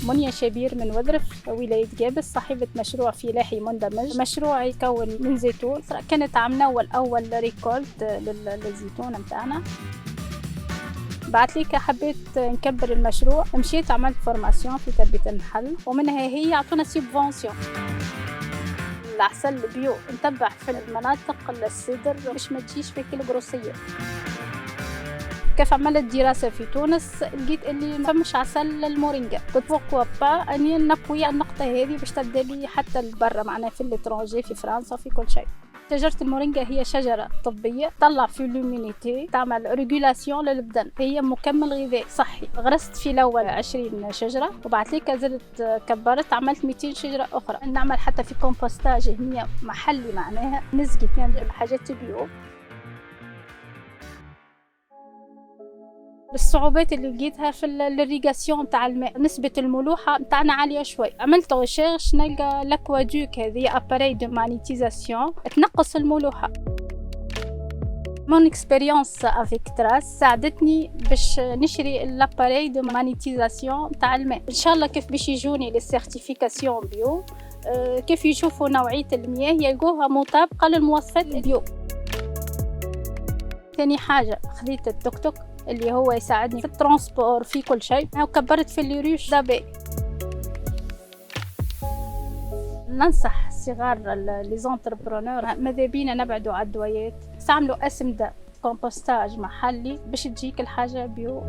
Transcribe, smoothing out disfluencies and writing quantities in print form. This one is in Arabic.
منيا شبير من وذرف ولاية جابس، صاحبة مشروع فلاحي مندمج. مشروع يكون من زيتون، كانت عملنا الأول ريكولت للزيتون متاعنا. بعد ليك حبيت نكبر المشروع، مشيت عملت فورماسيون في تربية المحل، ومنها هي عطونا سيبفونسيون. العسل البيو نتبع في المناطق الصدر باش ما تجيش فيك الجروسية. كيف عملت دراسة في تونس لقيت اللي ما فمش عسل المورينجا، قلت بوكوا با اني نقوي النقطة هذه باش تبدا لي حتى لبرا، معناها في الاترونجي في فرنسا في كل شيء. شجرة المورينجا هي شجرة طبية تطلع في لومينيتي، تعمل ريجولاسيون للبدن، هي مكمل غذائي صحي. غرست في الأول 20 شجرة، وبعد ليك زدت كبرت عملت 200 شجرة أخرى. نعمل حتى في كومبوستاج هي محلي، معناها نسقي حاجات بيو. الصعوبات اللي لقيتها في الريغاسيون تاع الماء، نسبة الملوحة تاعنا عالية شوي. عملت ريشيرش نلقى لاكوادوك هذه اباري دو مانيتيزاسيون تنقص الملوحة. مون اكسبيريونس افيك تراس ساعدتني باش نشري الاباري دو مانيتيزاسيون تاع الماء. ان شاء الله كيف باش يجوني لي سيرتيفيكاسيون بيو، كيف يشوفوا نوعية المياه يلقوها مطابقة للمواصفات البيو. ثاني حاجة خذيت التوك توك اللي هو يساعدني في الترانسبور في كل شيء، وكبرت في الليروش دابي. ننصح صغار لي زونتربرونور ماذا بينا نبعدوا على الدويات، استعملوا اسمدة كومبوستاج محلي باش تجيك الحاجة بيو.